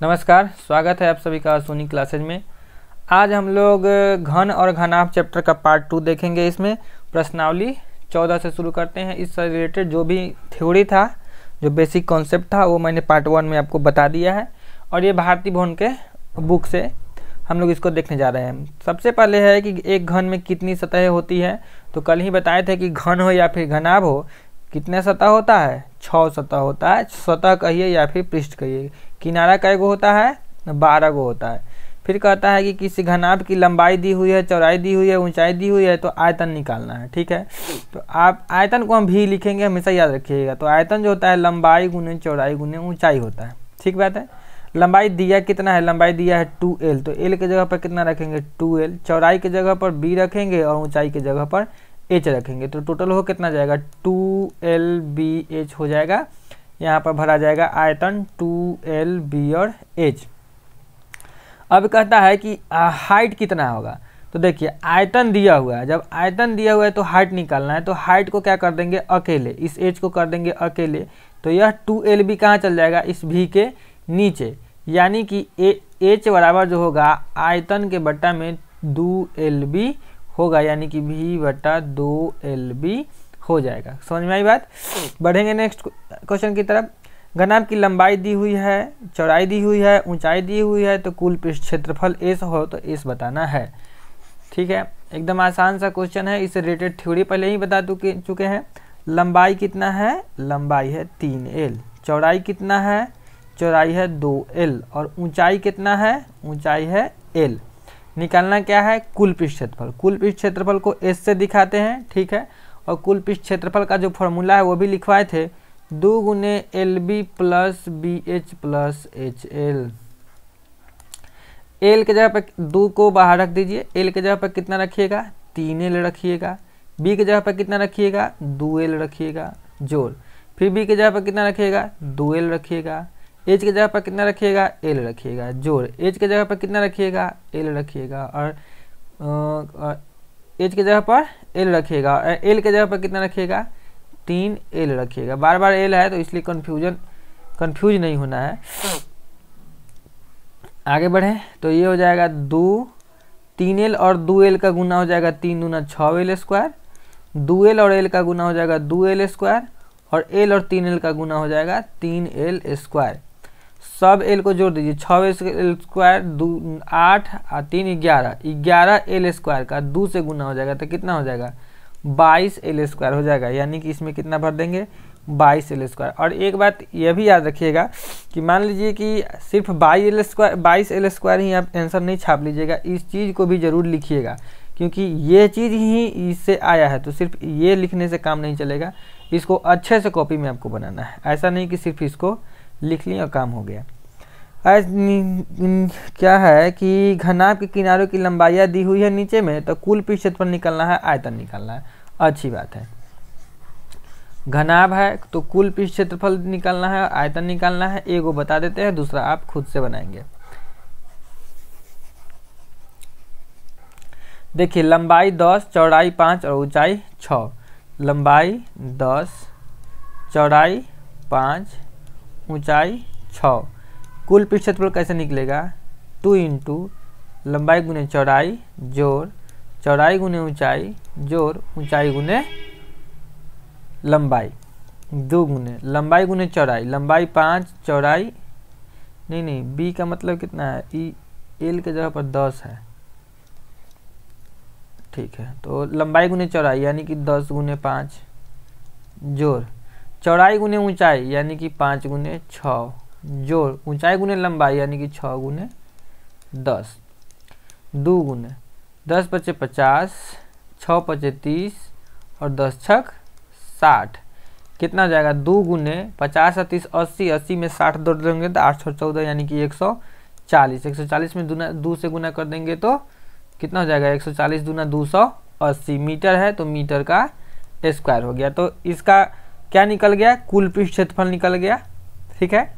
नमस्कार, स्वागत है आप सभी का सोनी क्लासेज में। आज हम लोग घन और घनाभ चैप्टर का पार्ट 2 देखेंगे। इसमें प्रश्नावली 14 से शुरू करते हैं। इससे रिलेटेड जो भी थ्योरी था, जो बेसिक कॉन्सेप्ट था, वो मैंने पार्ट 1 में आपको बता दिया है और ये भारती भवन के बुक से हम लोग इसको देखने जा रहे हैं। सबसे पहले है कि एक घन में कितनी सतहें होती है। तो कल ही बताए थे कि घन हो या फिर घनाभ हो, कितने सतह होता है? 6 सतह होता है। सतह कहिए या फिर पृष्ठ कहिए। किनारा कै गो होता है? 12 गो होता है। फिर कहता है कि किसी घनाभ की लंबाई दी हुई है, चौड़ाई दी हुई है, ऊंचाई दी हुई है, तो आयतन निकालना है। ठीक है, तो आप आयतन को हम भी लिखेंगे, हमेशा याद रखिएगा। तो आयतन जो होता है लंबाई गुने चौड़ाई गुने ऊंचाई होता है। ठीक बात है। लंबाई दिया कितना है? लंबाई दिया है 2l, तो l के जगह पर कितना रखेंगे? 2l। चौड़ाई के जगह पर b रखेंगे और ऊंचाई के जगह पर h रखेंगे। तो टोटल हो कितना जाएगा? 2lbh हो जाएगा। यहाँ पर भरा जाएगा आयतन 2lb और h। अब कहता है कि हाइट कितना होगा। तो देखिए आयतन दिया हुआ है, जब आयतन दिया हुआ है तो हाइट निकालना है। तो हाइट को क्या कर देंगे? अकेले, इस h को कर देंगे अकेले। तो यह 2lb कहाँ चल जाएगा? इस v के नीचे, यानी कि h बराबर जो होगा आयतन के बट्टा में 2lb होगा, यानी कि v बट्टा 2lb हो जाएगा। समझ में आई बात? बढ़ेंगे नेक्स्ट क्वेश्चन की तरफ। घनाभ की लंबाई दी हुई है, चौड़ाई दी हुई है, ऊंचाई दी हुई है, तो कुल पृष्ठ क्षेत्रफल s हो तो s बताना है। ठीक है, एकदम आसान सा क्वेश्चन है। इससे रिलेटेड थ्योरी पहले ही बता चुके हैं। लंबाई कितना है? लंबाई है 3l। चौड़ाई कितना है? चौड़ाई है 2l। और ऊंचाई कितना है? ऊंचाई है l। निकालना क्या है? कुल पृष्ठ क्षेत्रफल। कुल पृष्ठ क्षेत्रफल को s से दिखाते हैं। ठीक है, और कुल पृष्ठ क्षेत्रफल का जो फॉर्मूला है वो भी लिखवाए थे, 2 गुने LB plus BH plus HL। L के जगह पर 2 को बाहर रख दीजिए। L के जगह पर कितना रखिएगा? 3L रखिएगा। B के जगह पर कितना रखिएगा? 2L रखिएगा जोड़। फिर B के जगह पर कितना रखिएगा? 2L रखिएगा। H के जगह पर कितना रखिएगा? L रखिएगा जोड़। H के जगह पर कितना रखिएगा? L रखिएगा। और H के जगह पर L रखिएगा। L के जगह पर कितना रखिएगा? 3L रखिएगा। बार बार L है तो इसलिए कंफ्यूज नहीं होना है। आगे बढ़े तो ये हो जाएगा 3L और 2L का गुना हो जाएगा 3 दूना 6L स्क्वायर। 2L और L का गुना हो जाएगा 2L स्क्वायर। और L और 3L का गुना हो जाएगा 3L स्क्वायर। सब L को जोड़ दीजिए। 6L स्क्वायर 8 और 3 11, 11L स्क्वायर का 2 से गुना हो जाएगा तो कितना हो जाएगा? 22L स्क्वायर हो जाएगा। यानी कि इसमें कितना भर देंगे? 22L square. और एक बात यह भी याद रखिएगा कि मान लीजिए कि सिर्फ 22L स्क्वायर ही आप आंसर नहीं छाप लीजिएगा, इस चीज़ को भी ज़रूर लिखिएगा, क्योंकि ये चीज़ ही इससे आया है। तो सिर्फ ये लिखने से काम नहीं चलेगा, इसको अच्छे से कॉपी में आपको बनाना है। ऐसा नहीं कि सिर्फ इसको लिख लिया और काम हो गया। क्या है कि घनाभ के किनारों की लंबाइयाँ दी हुई है नीचे में, तो कुल पृष्ठ क्षेत्रफल निकालना है, आयतन निकालना है। अच्छी बात है। घनाभ है तो कुल पृष्ठ क्षेत्रफल निकालना है, आयतन निकालना है। एक वो बता देते हैं, दूसरा आप खुद से बनाएंगे। देखिए लंबाई 10, चौड़ाई 5 और ऊंचाई 6। लंबाई 10, चौड़ाई 5, ऊंचाई 6। कुल पृष्ठ क्षेत्रफल कैसे निकलेगा? 2 इंटू लंबाई गुने चौड़ाई जोड़ चौड़ाई गुने ऊंचाई जोड़ ऊंचाई गुने लंबाई, 2 गुने लंबाई गुने चौड़ाई। लंबाई 5, चौड़ाई नहीं, B का मतलब कितना है? L के जगह पर 10 है। ठीक है, तो लंबाई गुने चौड़ाई यानी कि 10 गुने 5 जोड़ चौड़ाई गुने ऊंचाई यानी कि 5 गुने 6 जोड़ ऊंचाई गुने लंबाई यानी कि 6 गुने 10। 2 गुने 10 पचे 50, 6 पचे 30 और 10 छक 60। कितना हो जाएगा? 2 गुने 50 और 30 80, 80 में 60 जोड़ देंगे तो 814 यानी कि 140। 140 में 2 से गुना कर देंगे तो कितना हो जाएगा? 140 दूना 280 मीटर है, तो मीटर का स्क्वायर हो गया। तो इसका क्या निकल गया? कुल पृष्ठ क्षेत्रफल निकल गया। ठीक है,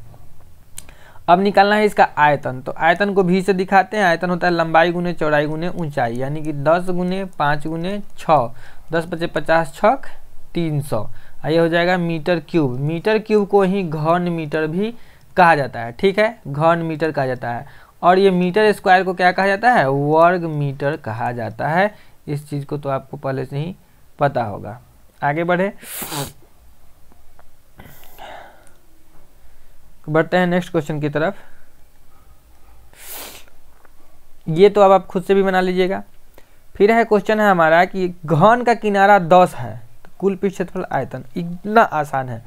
अब निकालना है इसका आयतन। तो आयतन को भी से दिखाते हैं। आयतन होता है लंबाई गुने चौड़ाई गुने ऊंचाई, यानी कि 10 गुने 5 गुने 6, 10 पचे 50 छक 300। ये हो जाएगा मीटर क्यूब। मीटर क्यूब को ही घन मीटर भी कहा जाता है, ठीक है, घन मीटर कहा जाता है। और ये मीटर स्क्वायर को क्या कहा जाता है, वर्ग मीटर कहा जाता है। इस चीज़ को तो आपको पहले से ही पता होगा। आगे बढ़ते हैं नेक्स्ट क्वेश्चन की तरफ। ये तो अब आप खुद से भी बना लीजिएगा। फिर है क्वेश्चन है हमारा कि घन का किनारा 10 है, तो कुल पृष्ठ क्षेत्रफल आयतन। इतना आसान है।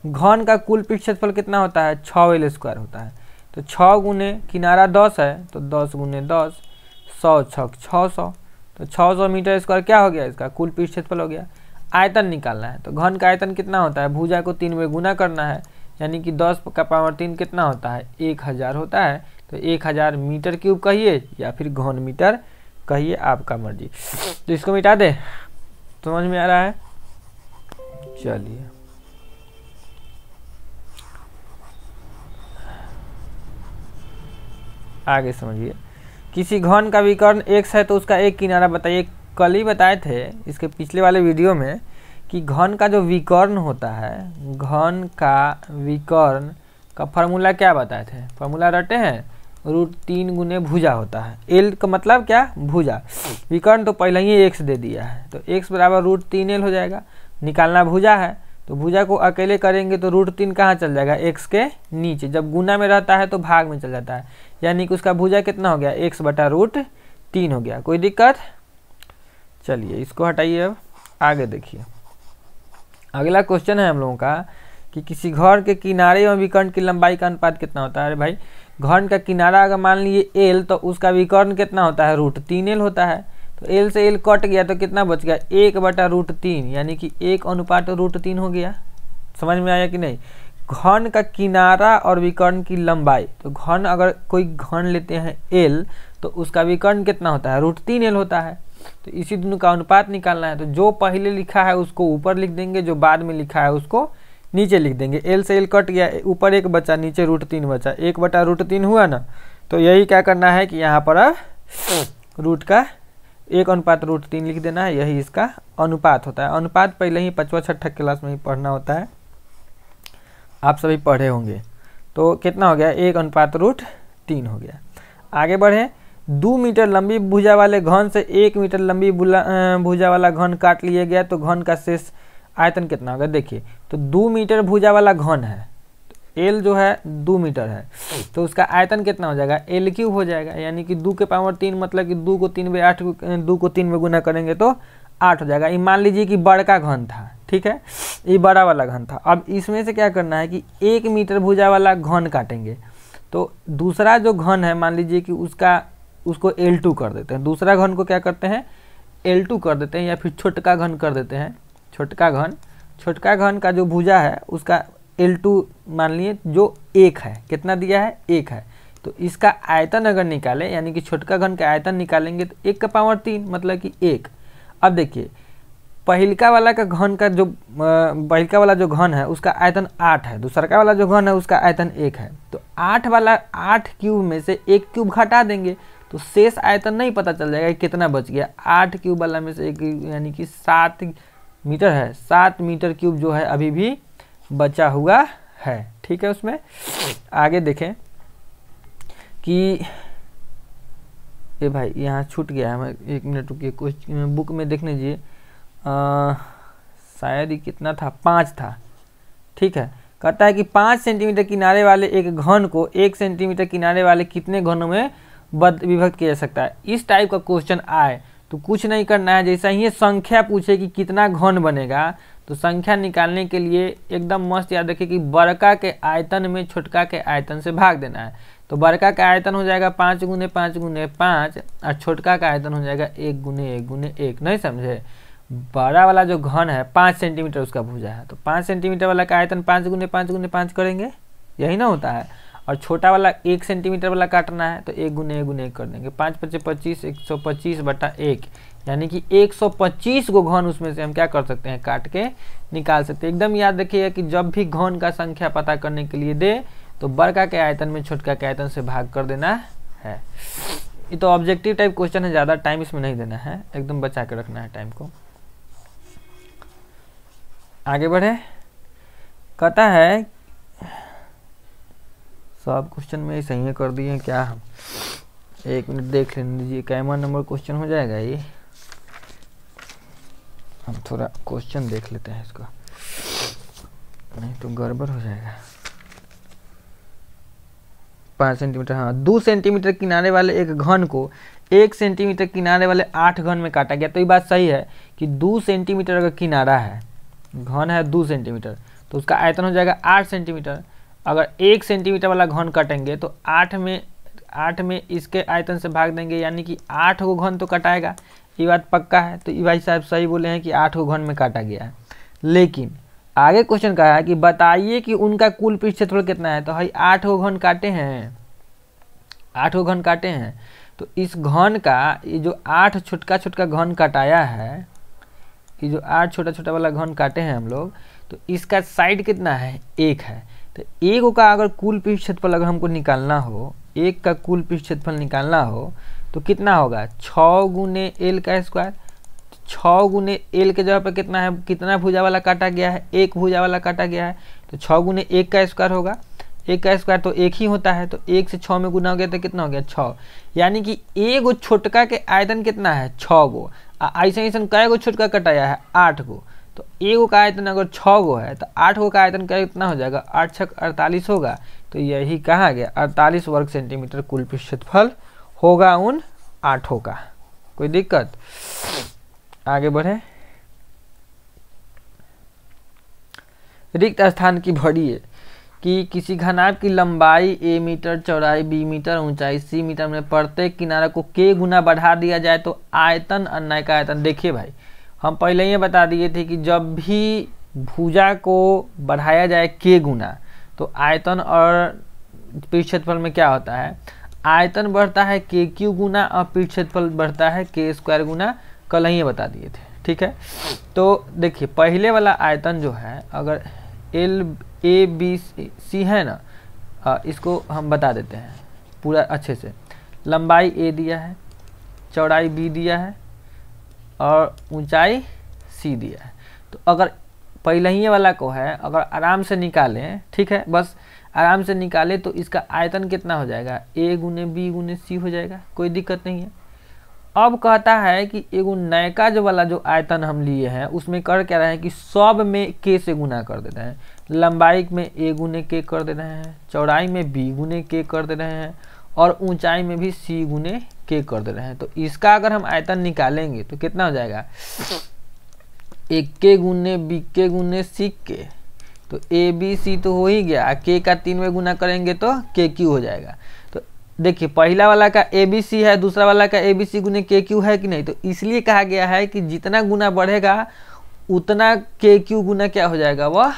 घन का कुल पृष्ठ क्षेत्रफल कितना होता है, 6L स्क्वायर होता है। तो 6 गुने किनारा 10 है, तो 10 गुने 10, 100 छक 600, तो 600 मीटर स्क्वायर क्या हो गया, इसका कुल पृष्ठ क्षेत्रफल हो गया। आयतन निकालना है, तो घन का आयतन कितना होता है, भुजा को 3 में गुना करना है, यानी कि 10 का पावर 3 कितना होता है, 1000 होता है। तो 1000 मीटर क्यूब कहिए या फिर घन मीटर कहिए, आपका मर्जी। तो इसको मिटा दे, समझ में आ रहा है। चलिए आगे समझिए। किसी घन का विकर्ण x है तो उसका एक किनारा बताइए। कल ही बताए थे इसके पिछले वाले वीडियो में कि घन का जो विकर्ण होता है, घन का विकर्ण का फॉर्मूला क्या बताए थे, फॉर्मूला रटे हैं, √3 गुने भुजा होता है। L का मतलब क्या, भुजा। विकर्ण तो पहले ही x दे दिया है, तो x बराबर √3L हो जाएगा। निकालना भुजा है, तो भुजा को अकेले करेंगे तो √3 कहाँ चल जाएगा, x के नीचे। जब गुना में रहता है तो भाग में चल जाता है, यानी कि उसका भुजा कितना हो गया, x बटा √3 हो गया। कोई दिक्कत। चलिए इसको हटाइए। अब आगे देखिए, अगला क्वेश्चन है हम लोगों का कि किसी घर के किनारे और विकर्ण की लंबाई का अनुपात कितना होता है। अरे भाई, घन का किनारा अगर मान लीजिए L, तो उसका विकर्ण कितना होता है, √3L होता है। तो L से L कट गया तो कितना बच गया, 1 बटा √3, यानी कि 1 अनुपात √3 हो गया। समझ में आया कि नहीं। घन का किनारा और विकर्ण की लंबाई, तो घन अगर कोई घन लेते हैं L, तो उसका विकर्ण कितना होता है, √3L होता है। तो इसी दोनों का अनुपात निकालना है, तो जो पहले लिखा है उसको ऊपर लिख देंगे, जो बाद में लिखा है उसको नीचे लिख देंगे। L से L कट गया, ऊपर 1 बचा, नीचे √3 बचा, 1 बटा √3 हुआ ना। तो यही क्या करना है कि यहाँ पर रूट का 1 अनुपात √3 लिख देना है, यही इसका अनुपात होता है। अनुपात पहले ही 5वीं-6वीं क्लास में ही पढ़ना होता है, आप सभी पढ़े होंगे। तो कितना हो गया, 1 अनुपात √3 हो गया। आगे बढ़े। 2 मीटर लंबी भुजा वाले घन से 1 मीटर लंबी भुजा वाला घन काट लिया गया, तो घन का शेष आयतन कितना होगा। देखिए, तो 2 मीटर भुजा वाला घन है, L जो है 2 मीटर है, तो उसका आयतन कितना हो जाएगा, L³ हो जाएगा, यानी कि 2 के पावर 3, मतलब कि 2 को 3 में 8, 2 को 3 में गुना करेंगे तो 8 हो जाएगा। ये मान लीजिए कि बड़का घन था, ठीक है, ये बड़ा वाला घन था। अब इसमें से क्या करना है कि 1 मीटर भुजा वाला घन काटेंगे, तो दूसरा जो घन है मान लीजिए कि उसको L2 कर देते हैं। दूसरा घन को क्या करते हैं, L2 कर देते हैं, या फिर छोटका घन कर देते हैं। छोटका घन का जो भुजा है उसका L2 मान लिए, जो 1 है, कितना दिया है, 1 है। तो इसका आयतन अगर निकालें, यानी कि छोटका घन का आयतन निकालेंगे तो 1 का पावर 3, मतलब कि 1। अब देखिए, पहिलका वाला जो घन है उसका आयतन 8 है, दूसरा वाला जो घन है उसका आयतन 1 है। तो 8 क्यूब में से 1 क्यूब घटा देंगे, तो शेष आयतन नहीं पता चल जाएगा कि कितना बच गया। 8 क्यूब वाला में से 1, यानी कि 7 मीटर है, 7 मीटर क्यूब जो है अभी भी बचा हुआ है, ठीक है। उसमें आगे देखें कि ये भाई यहाँ छूट गया है, 1 मिनट रुकिए, कुछ बुक में देख लीजिए, शायद ही कितना था, 5 था, ठीक है। कहता है कि 5 सेंटीमीटर किनारे वाले एक घन को 1 सेंटीमीटर किनारे वाले कितने घनों में विभक्त किया जा सकता है। इस टाइप का क्वेश्चन आए तो कुछ नहीं करना है, जैसा ही ये संख्या पूछे कि कितना घन बनेगा, तो संख्या निकालने के लिए एकदम मस्त याद रखिए कि बड़का के आयतन में छोटका के आयतन से भाग देना है। तो बड़का का आयतन हो जाएगा 5 गुने 5 गुने 5, और छोटका का आयतन हो जाएगा 1 गुने 1 गुने 1। नहीं समझे। बड़ा वाला जो घन है 5 सेंटीमीटर उसका भुजा है, तो 5 सेंटीमीटर वाला का आयतन 5 गुने 5 गुने 5 करेंगे, यही ना होता है। और छोटा वाला 1 सेंटीमीटर वाला काटना है, तो 1 गुने 1 गुने 1 कर देंगे। 5 × 25 125 बटा 1, यानी कि 125 को घन उसमें से हम क्या कर सकते हैं, काट के निकाल सकते हैं। एकदम याद रखिएगा कि जब भी घन का संख्या पता करने के लिए दे, तो बड़का के आयतन में छोटका के आयतन से भाग कर देना है। ये तो ऑब्जेक्टिव टाइप क्वेश्चन है, ज़्यादा टाइम इसमें नहीं देना है, एकदम बचा के रखना है टाइम को। आगे बढ़े। कहता है सब क्वेश्चन में सही है कर दिए हैं क्या हम? 1 मिनट देख लेने दीजिए, कैमा नंबर क्वेश्चन हो जाएगा ये। हम थोड़ा क्वेश्चन देख लेते हैं इसका, नहीं तो गड़बड़ हो जाएगा। 5 सेंटीमीटर, हाँ 2 सेंटीमीटर किनारे वाले एक घन को 1 सेंटीमीटर किनारे वाले 8 घन में काटा गया। तो ये बात सही है कि 2 सेंटीमीटर अगर किनारा है, घन है 2 सेंटीमीटर, तो उसका आयतन हो जाएगा 8 सेंटीमीटर। अगर 1 सेंटीमीटर वाला घन काटेंगे तो 8 में इसके आयतन से भाग देंगे, यानी कि 8 गो घन तो कटाएगा। ये बात पक्का है। तो ये भाई साहब सही बोले हैं कि 8 गो घन में काटा गया है। लेकिन आगे क्वेश्चन कहा है कि बताइए कि उनका कुल पृष्ठ क्षेत्रफल कितना है। तो भाई 8 गो घन काटे हैं, 8 गो घन काटे हैं। तो इस घन का ये जो 8 छोटा छोटा घन कटाया है, ये जो 8 छोटा छोटा वाला घन काटे हैं हम लोग, तो इसका साइड कितना है? 1 है। तो 1 का अगर कुल पृष्ठ क्षेत्रफल अगर हमको निकालना हो, 1 का कुल पृष्ठ क्षेत्रफल निकालना हो तो कितना होगा? 6 गुने एल का स्क्वायर। 6 गुने एल के जगह पर कितना है? कितना भुजा वाला काटा गया है? 1 भुजा वाला काटा गया है। तो 6 गुने 1 का स्क्वायर होगा। 1 का स्क्वायर तो 1 ही होता है। तो 1 से 6 में गुना हो गया तो कितना हो गया? 6। यानी कि एगो छोटका के आयतन कितना है? 6 गो। ऐसे ऐसा कै गो छोटका कटाया है? 8 गो। तो एगो का आयतन अगर 6 गो है तो 8 गो का आयतन कितना हो जाएगा? 8 छक 48 होगा। तो यही कहा गया 48 वर्ग सेंटीमीटर कुल पृष्ठ क्षेत्रफल होगा उन 8 का। कोई दिक्कत? आगे बढ़े। रिक्त स्थान की भरिए कि किसी घनाभ की लंबाई a मीटर, चौड़ाई b मीटर, ऊंचाई c मीटर में प्रत्येक किनारा को k गुना बढ़ा दिया जाए तो आयतन अन्य का आयतन। देखिए भाई, हम पहले ही बता दिए थे कि जब भी भुजा को बढ़ाया जाए k गुना तो आयतन और पृष्ठ क्षेत्रफल में क्या होता है? आयतन बढ़ता है k क्यू गुना और पृष्ठ क्षेत्रफल बढ़ता है k स्क्वायर गुना। कल ही बता दिए थे, ठीक है। तो देखिए पहले वाला आयतन जो है, अगर एल ए बी सी है ना, इसको हम बता देते हैं पूरा अच्छे से। लंबाई a दिया है, चौड़ाई b दिया है और ऊंचाई c दिया है। तो अगर पहले ही वाला को है, अगर आराम से निकालें, ठीक है, बस आराम से निकाले तो इसका आयतन कितना हो जाएगा? a गुने b गुने c हो जाएगा। कोई दिक्कत नहीं है। अब कहता है कि एगो नयका जो वाला जो आयतन हम लिए हैं उसमें कर क्या रहे हैं कि सब में k से गुना कर दे रहे हैं। लंबाई में a गुने k कर दे रहे हैं, चौड़ाई में b गुने k कर दे रहे हैं और ऊंचाई में भी c गुने k कर दे रहे हैं। तो इसका अगर हम आयतन निकालेंगे तो कितना हो जाएगा? एक k गुने b k गुने c k। तो a b c तो हो ही गया, k का 3 में गुना करेंगे तो k q हो जाएगा। तो देखिए पहला वाला का ए बी सी है, दूसरा वाला का ए बी सी गुने के क्यू है कि नहीं। तो इसलिए कहा गया है कि जितना गुना बढ़ेगा उतना के क्यू गुना क्या हो जाएगा? वह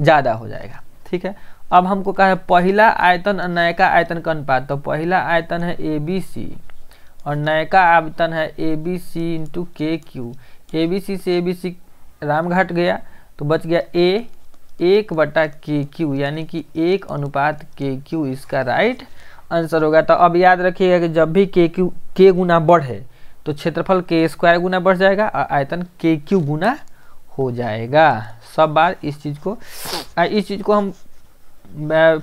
ज़्यादा हो जाएगा, ठीक है। अब हमको कहा है पहला आयतन और नयका आयतन का अनुपात। तो पहला आयतन है ए बी सी और नयका आयतन है ए बी सी इंटू के क्यू। ए बी सी से ए बी सी राम घट गया तो बच गया ए 1/के यानी कि 1:के इसका राइट आंसर होगा। तो अब याद रखिएगा कि जब भी के गुना बढ़े तो क्षेत्रफल के स्क्वायर गुना बढ़ जाएगा और आयतन के क्यू गुना हो जाएगा। सब बार इस चीज़ को हम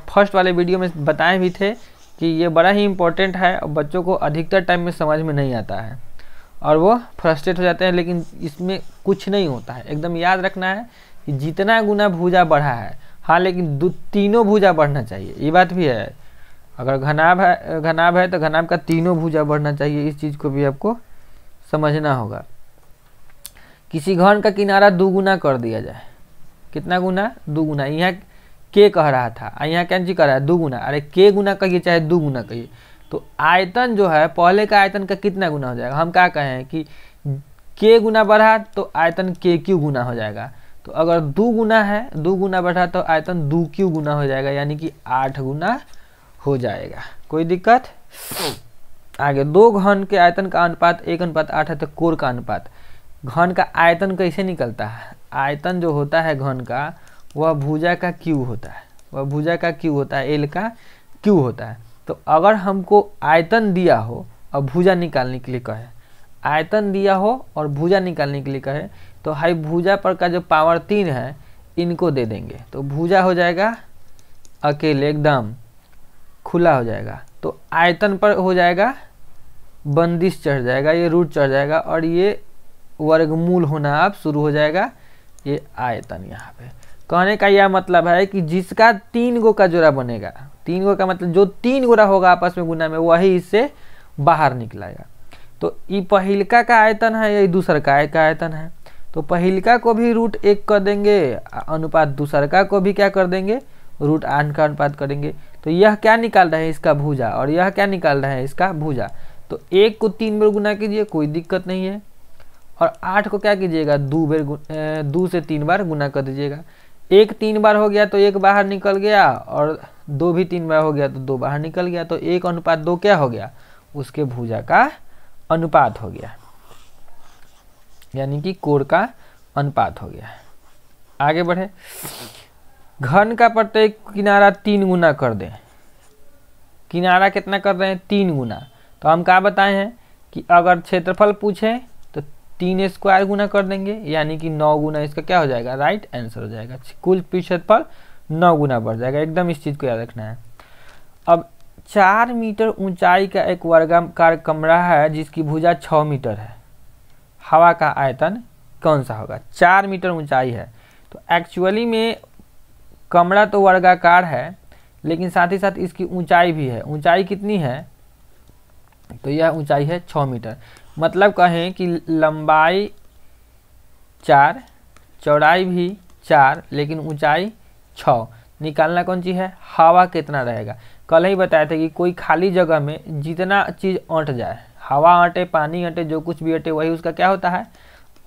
फर्स्ट वाले वीडियो में बताए भी थे कि ये बड़ा ही इम्पोर्टेंट है और बच्चों को अधिकतर टाइम में समझ में नहीं आता है और वो फ्रस्ट्रेट हो जाते हैं। लेकिन इसमें कुछ नहीं होता है, एकदम याद रखना है कि जितना गुना भुजा बढ़ा है, हाँ लेकिन तीनों भुजा बढ़ना चाहिए, ये बात भी है। अगर घनाभ है तो घनाभ का तीनों भुजा बढ़ना चाहिए, इस चीज़ को भी आपको समझना होगा। किसी घन का किनारा 2 गुना कर दिया जाए, कितना गुना? 2 गुना। यहाँ के कह रहा था, यहाँ क्या चीज कह रहा है? 2 गुना। अरे के गुना कहिए चाहे 2 गुना कहिए, तो आयतन जो है पहले का आयतन का कितना गुना हो जाएगा? हम क्या कहें कि के गुना बढ़ा तो आयतन के क्यू गुना हो जाएगा। तो अगर 2 गुना है, 2 गुना बढ़ा तो आयतन 2 क्यू गुना हो जाएगा, यानी कि 8 गुना हो जाएगा। कोई दिक्कत? आगे 2 घन के आयतन का अनुपात 1:8 है तो कोर का अनुपात। घन का आयतन कैसे निकलता है? आयतन जो होता है घन का वह भुजा का क्यू होता है, वह भुजा का क्यू होता है, एल का क्यू होता है। तो अगर हमको आयतन दिया हो और भुजा निकालने के लिए कहे, आयतन दिया हो और भुजा निकालने के लिए कहे, तो हाई भुजा पर का जो पावर 3 है इनको दे देंगे तो भुजा हो जाएगा अकेले एकदम खुला हो जाएगा तो आयतन पर हो जाएगा बंदिश चढ़ जाएगा, ये रूट चढ़ जाएगा और ये वर्गमूल होना अब शुरू हो जाएगा, ये आयतन यहाँ पे। कहने का यह मतलब है कि जिसका 3 गो का जोड़ा बनेगा, 3 गो का मतलब जो 3 गोरा होगा आपस में गुना में वही इससे बाहर निकलेगा। तो ये पहिलका का आयतन है, ये दूसर का आयतन है, तो पहिलका को भी √1 कर देंगे अनुपात दूसरका को भी क्या कर देंगे √8 का अनुपात करेंगे। तो यह क्या निकाल रहा है इसका भुजा और यह क्या निकाल रहा है इसका भुजा। तो 1 को 3 बार गुना कीजिए, कोई दिक्कत नहीं है, और 8 को क्या कीजिएगा 2 से 3 बार गुना कर दीजिएगा। 1 3 बार हो गया तो 1 बाहर निकल गया और 2 भी 3 बार हो गया तो 2 बाहर निकल गया, तो 1:2 क्या हो गया उसके भुजा का अनुपात हो गया, यानी कि कोण का अनुपात हो गया। आगे बढ़े, घन का प्रत्येक किनारा 3 गुना कर दें। किनारा कितना कर रहे हैं 3 गुना, तो हम क्या बताए हैं कि अगर क्षेत्रफल पूछे तो 3 स्क्वायर गुना कर देंगे, यानी कि 9 गुना इसका क्या हो जाएगा राइट आंसर हो जाएगा। कुल क्षेत्रफल 9 गुना बढ़ जाएगा, एकदम इस चीज़ को याद रखना है। अब 4 मीटर ऊंचाई का एक वर्गाकार कमरा है जिसकी भुजा 6 मीटर है, हवा का आयतन कौन सा होगा। 4 मीटर ऊंचाई है तो एक्चुअली में कमरा तो वर्गाकार है लेकिन साथ ही साथ इसकी ऊंचाई भी है। ऊंचाई कितनी है तो यह ऊंचाई है 6 मीटर, मतलब कहें कि लंबाई 4 चौड़ाई भी 4 लेकिन ऊंचाई 6। निकालना कौन चीज़ है हवा कितना रहेगा। कल ही बताए थे कि कोई खाली जगह में जितना चीज़ अँट जाए, हवा अँटे पानी अँटे जो कुछ भी अँटे वही उसका क्या होता है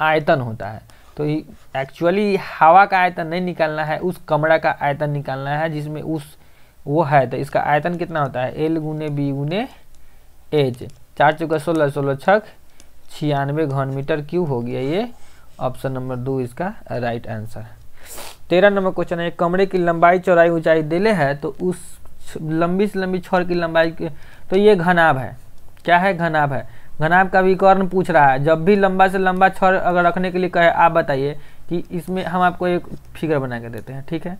आयतन होता है। तो एक्चुअली हवा का आयतन नहीं निकालना है, उस कमरा का आयतन निकालना है जिसमें उस वो है। तो इसका आयतन कितना होता है L × B × H, 4 चौका 16 16 छक 96 घन मीटर क्यूब हो गया। ये ऑप्शन नंबर 2 इसका राइट आंसर है। 13 नंबर क्वेश्चन है, कमरे की लंबाई चौड़ाई ऊंचाई दिले है तो उस लंबी से लंबी छड़ की लंबाई की, तो ये घनाभ है। क्या है घनाभ है, घनाभ का विकर्ण पूछ रहा है। जब भी लंबा से लंबा छड़ अगर रखने के लिए कहे आप बताइए कि इसमें हम आपको एक फिगर बना के देते हैं, ठीक है।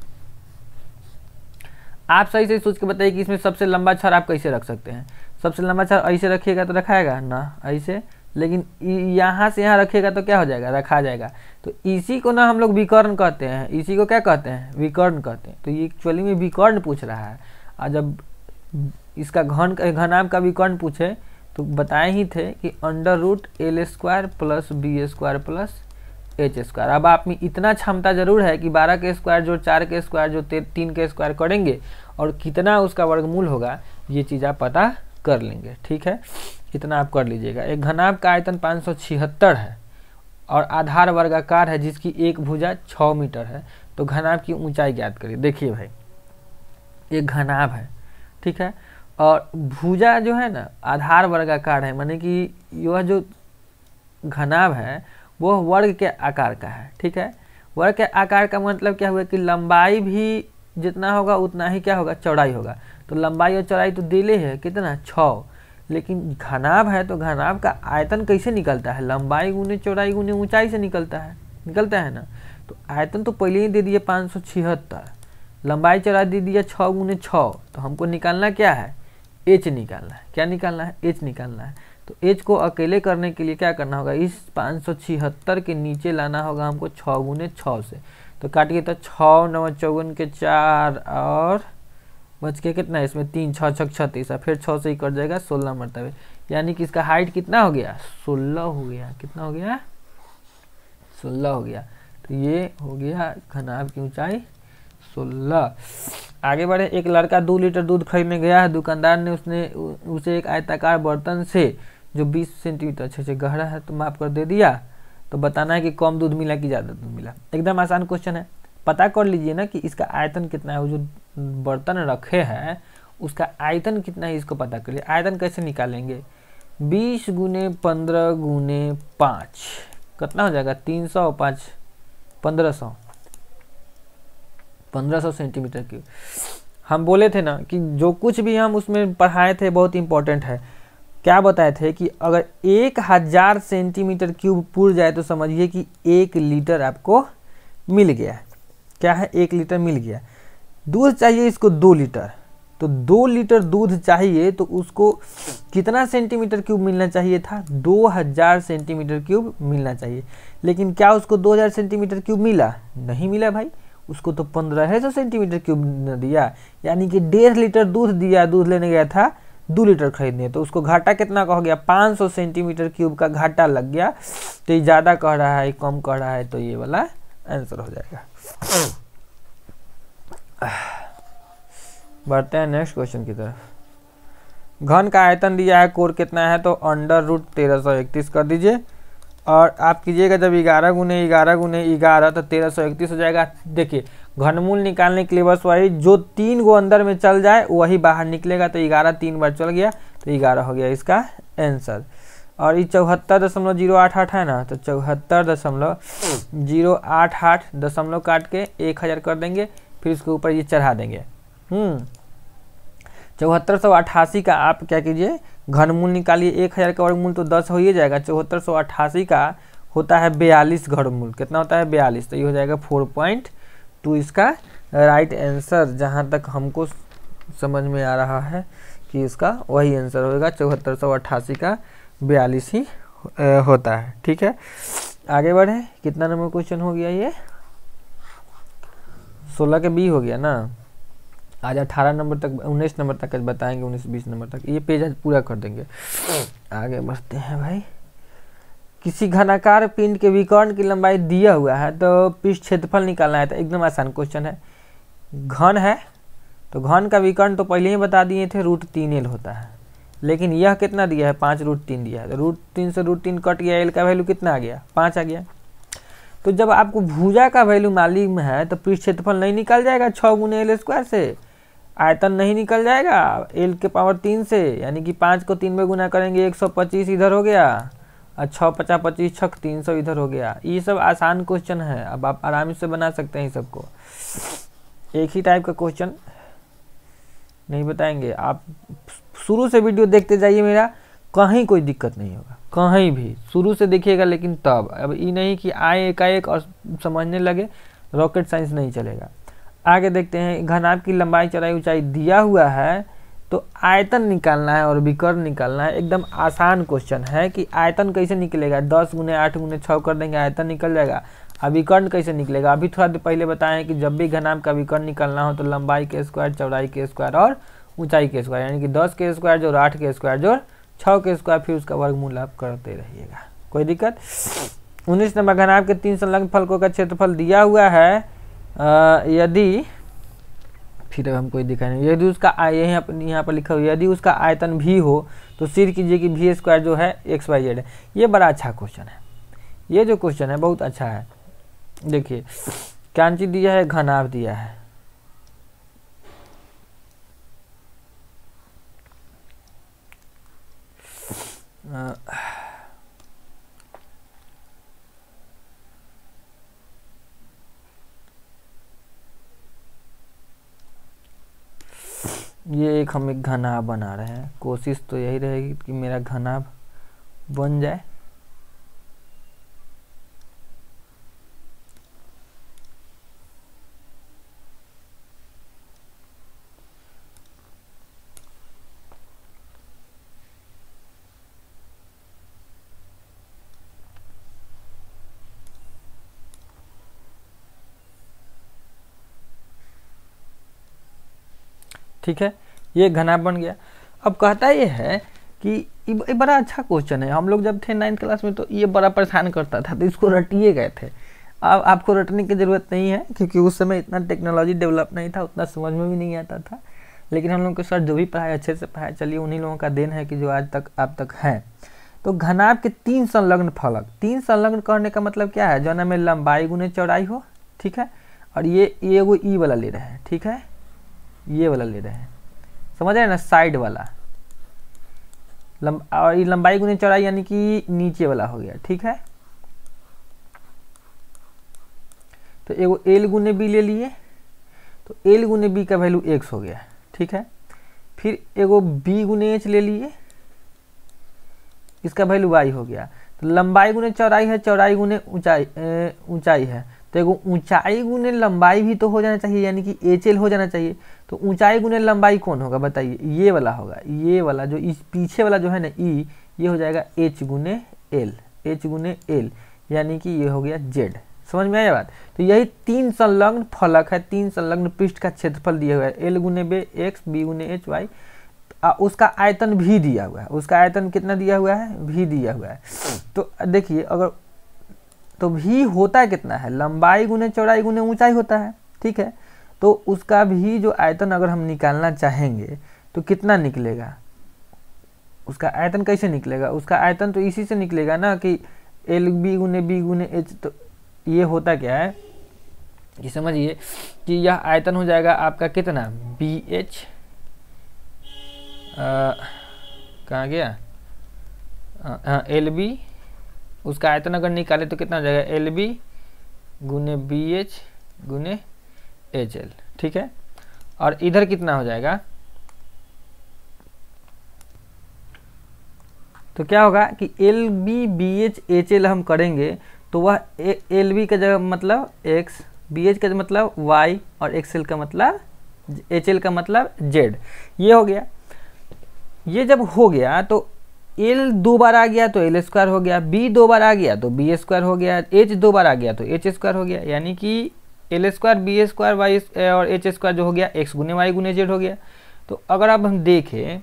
आप सही से सोच के बताइए कि इसमें सबसे लंबा छड़ आप कैसे रख सकते हैं। सबसे लंबा छड़ ऐसे रखिएगा तो रखाएगा ना ऐसे, लेकिन यहाँ से यहाँ रखिएगा तो क्या हो जाएगा रखा जाएगा। तो इसी को ना हम लोग विकर्ण कहते हैं, इसी को क्या कहते हैं विकर्ण कहते हैं। तो ये एक्चुअली में विकर्ण पूछ रहा है। और जब इसका घनाभ का विकर्ण पूछे तो बताए ही थे कि √L² + B² + H²। अब आप में इतना क्षमता जरूर है कि 12 के स्क्वायर जो 4 के स्क्वायर जो 3 के स्क्वायर करेंगे और कितना उसका वर्गमूल होगा ये चीज़ आप पता कर लेंगे, ठीक है। इतना आप कर लीजिएगा। एक घनाभ का आयतन 576 है और आधार वर्गाकार है जिसकी एक भुजा 6 मीटर है। तो घनाभ की ऊंचाई ज्ञात करिए। देखिए भाई एक घनाभ है, ठीक है, और भुजा जो है ना आधार वर्गाकार है, माने कि यह जो घनाभ है वो वर्ग के आकार का है, ठीक है। वर्ग के आकार का मतलब क्या हुआ कि लंबाई भी जितना होगा उतना ही क्या होगा चौड़ाई होगा। तो लंबाई और चौड़ाई तो दिले है कितना 6, लेकिन घनाभ है तो घनाभ का आयतन कैसे निकलता है लंबाई गुने चौड़ाई गुने ऊंचाई से निकलता है ना। तो आयतन तो पहले ही दे दिए 576, लंबाई चौड़ाई दे दिया 6 × 6। तो हमको निकालना क्या है H निकालना है। क्या निकालना है H निकालना है। तो H को अकेले करने के लिए क्या करना होगा इस 576 के नीचे लाना होगा हमको 6 × 6 से। तो काटिए तो 6 9 54 के 4 और बच के कितना है इसमें 3 6 6 36, फिर 6 से ही कट जाएगा 16 मरतबे, यानी कि इसका हाइट कितना हो गया 16 हो गया। कितना हो गया 16 हो गया। तो ये हो गया घनाभ की ऊंचाई 16। आगे बढ़े, एक लड़का 2 लीटर दूध खरीदने गया है। दुकानदार ने उसे एक आयताकार बर्तन से जो 20 सेंटीमीटर अच्छे से गहरा है तो माप कर दे दिया। तो बताना है कि कम दूध मिला कि ज़्यादा दूध मिला। एकदम आसान क्वेश्चन है, पता कर लीजिए ना कि इसका आयतन कितना है। वो जो बर्तन रखे हैं उसका आयतन कितना है इसको पता कर लिए। आयतन कैसे निकालेंगे 20 × 15 × 5 कितना हो जाएगा 300 और 5 1500 सेंटीमीटर क्यूब। हम बोले थे ना कि जो कुछ भी हम उसमें पढ़ाए थे बहुत इंपॉर्टेंट है। क्या बताए थे कि अगर 1000 सेंटीमीटर क्यूब पूर जाए तो समझिए कि 1 लीटर आपको मिल गया। क्या है 1 लीटर मिल गया। दूध चाहिए इसको 2 लीटर, तो 2 लीटर दूध चाहिए तो उसको कितना सेंटीमीटर क्यूब मिलना चाहिए था, 2000 सेंटीमीटर क्यूब मिलना चाहिए। लेकिन क्या उसको 2000 सेंटीमीटर क्यूब मिला, नहीं मिला भाई, उसको तो 1500 सेंटीमीटर क्यूब दिया, यानी कि 1.5 लीटर दूध दिया, दूध लेने गया था 2 लीटर खरीदने, तो उसको घाटा कितना कह गया, 500 सेंटीमीटर क्यूब का घाटा लग गया। तो ये ज़्यादा कह रहा है कम कह रहा है, तो ये वाला आंसर हो जाएगा। बढ़ते हैं नेक्स्ट क्वेश्चन की तरफ। घन का आयतन दिया है, कोण कितना है, तो √1331 कर दीजिए, और आप कीजिएगा जब 11 गुने 11 गुने 11 तो 1331 हो जाएगा। देखिए घनमूल निकालने के लिए बस वही जो 3 गो अंदर में चल जाए वही बाहर निकलेगा, तो 11 3 बार चल गया तो 11 हो गया इसका आंसर। और ये 74.088 है ना, तो 74.088 दशमलव काट के 1000 कर देंगे, फिर उसके ऊपर ये चढ़ा देंगे। 7488 का आप क्या कीजिए, घनमूल निकालिए, 1000 का वर्गमूल तो 10 हो ही जाएगा, 7488 का होता है 42 घनमूल, कितना होता है 42, तो ये हो जाएगा 4.2 इसका राइट आंसर। जहाँ तक हमको समझ में आ रहा है कि इसका वही आंसर होगा, 7488 का 42 ही होता है। ठीक है, आगे बढ़े, कितना नंबर क्वेश्चन हो गया ये, 16 के बी हो गया ना, आज 18 नंबर तक 19 नंबर तक बताएंगे, 19-20 नंबर तक ये पेज आज पूरा कर देंगे। आगे बढ़ते हैं भाई, किसी घनाकार पिंड के विकर्ण की लंबाई दिया हुआ है तो पृष्ठ क्षेत्रफल निकालना है, तो एकदम आसान क्वेश्चन है। घन है तो घन का विकर्ण तो पहले ही बता दिए थे, √3l होता है, लेकिन यह कितना दिया है, 5√3 दिया है, तो √3 से √3 कट गया, l का वैल्यू कितना आ गया, 5 आ गया। तो जब आपको भुजा का वैल्यू मालूम है तो पृष्ठ क्षेत्रफल नहीं निकल जाएगा 6 गुने l² से, आयतन नहीं निकल जाएगा l के पावर 3 से, यानी कि 5 को 3 में गुना करेंगे 125 इधर हो गया, और 6 50 25 6 300 इधर हो गया। ये सब आसान क्वेश्चन है, अब आप आराम से बना सकते हैं सबको। एक ही टाइप का क्वेश्चन नहीं बताएंगे, आप शुरू से वीडियो देखते जाइए मेरा, कहीं कोई दिक्कत नहीं होगा, कहीं भी शुरू से देखिएगा, लेकिन तब अब ये नहीं कि आए एकाएक और समझने लगे, रॉकेट साइंस नहीं चलेगा। आगे देखते हैं, घनाभ की लंबाई चौड़ाई ऊंचाई दिया हुआ है तो आयतन निकालना है और विकर्ण निकालना है। एकदम आसान क्वेश्चन है कि आयतन कैसे निकलेगा, 10 गुने 8 गुने 6 कर देंगे, आयतन निकल जाएगा। अब विकर्ण कैसे निकलेगा, अभी थोड़ा देर पहले बताएं कि जब भी घनाभ का विकर्ण निकालना हो तो लंबाई के स्क्वायर, चौड़ाई के स्क्वायर और ऊंचाई के स्क्वायर, यानी कि 10 के स्क्वायर जोड़ 8 के स्क्वायर जोड़ 6 के स्क्वायर, फिर उसका वर्गमूल आप करते रहिएगा, कोई दिक्कत। 19 नंबर, घनाभ के 3 संलग्न फलकों का क्षेत्रफल दिया हुआ है, यदि फिर हम कोई दिखा नहीं, यदि उसका यहाँ पर लिखा हुआ यदि उसका आयतन भी हो तो सिर कीजिए कि v² जो है XYZ है। ये बड़ा अच्छा क्वेश्चन है, ये जो क्वेश्चन है बहुत अच्छा है। देखिए क्या चीज दिया है, घनाभ दिया है, ये हम एक घनाभ बना रहे हैं, कोशिश तो यही रहेगी कि मेरा घनाभ बन जाए। ठीक है, ये घनाभ बन गया। अब कहता ये है कि ये बड़ा अच्छा क्वेश्चन है, हम लोग जब थे 9th क्लास में तो ये बड़ा परेशान करता था, तो इसको रटिए गए थे। अब आपको रटने की ज़रूरत नहीं है, क्योंकि उस समय इतना टेक्नोलॉजी डेवलप नहीं था, उतना समझ में भी नहीं आता था, लेकिन हम लोग के सर जो भी पढ़ाए अच्छे से पढ़ाए, चलिए उन्हीं लोगों का देन है कि जो आज तक आप तक हैं। तो घनाभ के 3 संलग्न फलक, 3 संलग्न करने का मतलब क्या है, जो ना में लंबाई गुने चौड़ाई हो, ठीक है, और ये वो ई वाला ले रहे हैं, ठीक है, ये वाला ले रहे हैं, समझ रहे हैं ना, साइड वाला और ये लंबाई गुने चौड़ाई यानी कि नीचे वाला हो गया, ठीक है। तो एगो l गुने b ले लिए, तो l गुने b का वैल्यू x हो गया, ठीक है। फिर एगो b गुने h ले लिए, इसका वैल्यू y हो गया। तो लंबाई गुने चौड़ाई है, चौड़ाई गुने ऊंचाई है, तो एगो ऊंचाई गुने लंबाई भी तो हो जाना चाहिए, यानी कि HL हो जाना चाहिए। तो ऊंचाई गुने लंबाई कौन होगा बताइए, ये वाला होगा, ये वाला जो इस पीछे वाला जो है ना E, ये हो जाएगा H गुने L, H गुने L, यानी कि ये हो गया Z। समझ में आया बात। तो यही 3 संलग्न फलक है, 3 संलग्न पृष्ठ का क्षेत्रफल दिया हुआ है, L गुने B x, B गुने H y, उसका आयतन भी दिया हुआ है। उसका आयतन कितना दिया हुआ है, भी दिया हुआ है। तो देखिए अगर तो भी होता है कितना है, लंबाई गुने चौड़ाई गुने ऊंचाई होता है, ठीक है। तो उसका भी जो आयतन अगर हम निकालना चाहेंगे तो कितना निकलेगा, उसका आयतन कैसे निकलेगा, उसका आयतन तो इसी से निकलेगा ना कि एल बी गुने एच। तो ये होता क्या है कि समझिए कि यह आयतन हो जाएगा आपका कितना, बी एच, कहाँ गया, एल बी, उसका आयतन अगर निकाले तो कितना हो जाएगा, एल बी गुने बी एच गुने एच एल, ठीक है। और इधर कितना हो जाएगा, तो क्या होगा कि L B B H H L हम करेंगे तो वह एल बी का जगह मतलब x, बी एच का मतलब y और एक्स एल का मतलब एच एल का मतलब z। ये हो गया। ये जब हो गया तो L 2 बार आ गया तो L स्क्वायर हो गया, B 2 बार आ गया तो B स्क्वायर हो गया, H 2 बार आ गया तो H स्क्वायर हो गया, यानी कि L square B square Y और H स्क्वायर जो हो गया x गुने Y गुने Z हो गया। तो अगर अब हम देखें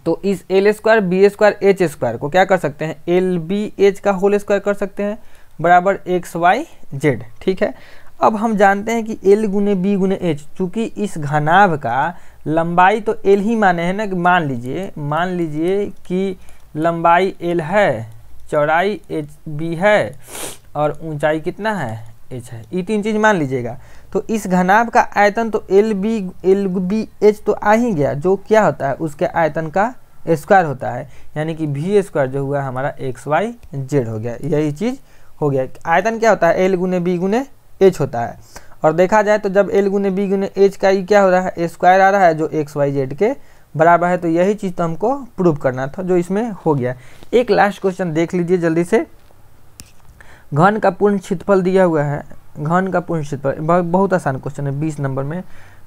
तो इस L square B square H square को क्या कर सकते हैं, L B H का होल स्क्वायर कर सकते हैं बराबर x y z, ठीक है। अब हम जानते हैं कि L गुने B गुने H, चूँकि इस घनाभ का लंबाई तो L ही माने हैं ना, मान लीजिए कि लंबाई L है, चौड़ाई B है और ऊंचाई कितना है, H है, ये 3 चीज़ मान लीजिएगा। तो इस घनाभ का आयतन तो एल बी एच तो आ ही गया, जो क्या होता है उसके आयतन का स्क्वायर होता है, यानी कि भी स्क्वायर जो हुआ हमारा एक्स वाई जेड हो गया। यही चीज़ हो गया। आयतन क्या होता है, एल गुने बी गुने एच होता है। और देखा जाए तो जब एल गुने बी गुने एच का ये क्या हो रहा है, स्क्वायर आ रहा है जो एक्स वाई जेड के बराबर है। तो यही चीज़ तो हमको प्रूव करना था, जो इसमें हो गया। एक लास्ट क्वेश्चन देख लीजिए जल्दी से। घन का पूर्ण क्षेत्रफल दिया हुआ है, घन का पूर्ण क्षेत्रफल बहुत आसान क्वेश्चन है 20 नंबर में।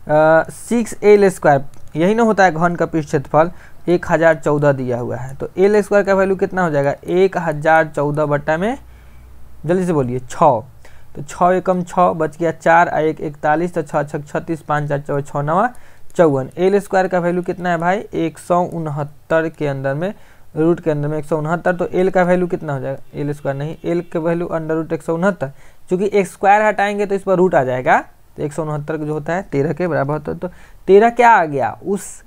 6L स्क्वायर, यही ना होता है घन का पृष्ठ क्षेत्रफल, 1014 दिया हुआ है। तो एल स्क्वायर का वैल्यू कितना हो जाएगा, 1014 बट्टा में जल्दी से बोलिए 6। तो 6 एकम 6 बच गया 4 और 1 41, तो 6 6 36, 5 4 4 6 9 54। एल स्क्वायर का वैल्यू कितना है भाई, 169 के अंदर में, रूट के अंदर में 169। तो एल का वैल्यू कितना हो जाएगा, एल स्क्वायर नहीं, एल का वैल्यू अंडर रूट 169, चूँकि एक स्क्वायर हटाएंगे तो इस पर रूट आ जाएगा। तो 169 जो होता है 13 के बराबर होता है। तो 13 क्या आ गया, उस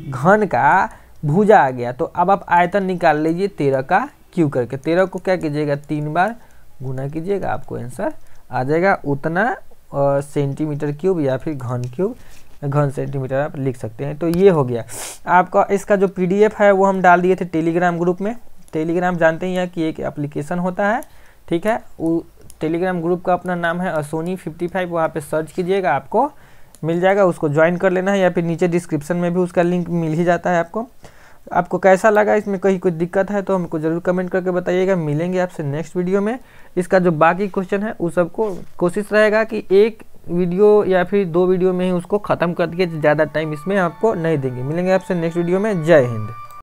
घन का भुजा आ गया। तो अब आप आयतन निकाल लीजिए 13 का क्यूब करके। 13 को क्या कीजिएगा, 3 बार गुना कीजिएगा, आपको आंसर आ जाएगा उतना सेंटीमीटर क्यूब या फिर घन सेंटीमीटर आप लिख सकते हैं। तो ये हो गया आपका। इसका जो PDF है वो हम डाल दिए थे टेलीग्राम ग्रुप में। टेलीग्राम जानते ही हैं कि एक एप्लीकेशन होता है, ठीक है। वो टेलीग्राम ग्रुप का अपना नाम है असोनी 55, वहाँ पे सर्च कीजिएगा आपको मिल जाएगा, उसको ज्वाइन कर लेना है, या फिर नीचे डिस्क्रिप्शन में भी उसका लिंक मिल ही जाता है आपको। आपको कैसा लगा, इसमें कहीं कोई दिक्कत है तो हमको ज़रूर कमेंट करके बताइएगा। मिलेंगे आपसे नेक्स्ट वीडियो में। इसका जो बाकी क्वेश्चन है उस सबको कोशिश रहेगा कि एक वीडियो या फिर 2 वीडियो में ही उसको ख़त्म कर दिए, ज़्यादा टाइम इसमें आपको नहीं देंगे। मिलेंगे आपसे नेक्स्ट वीडियो में। जय हिंद।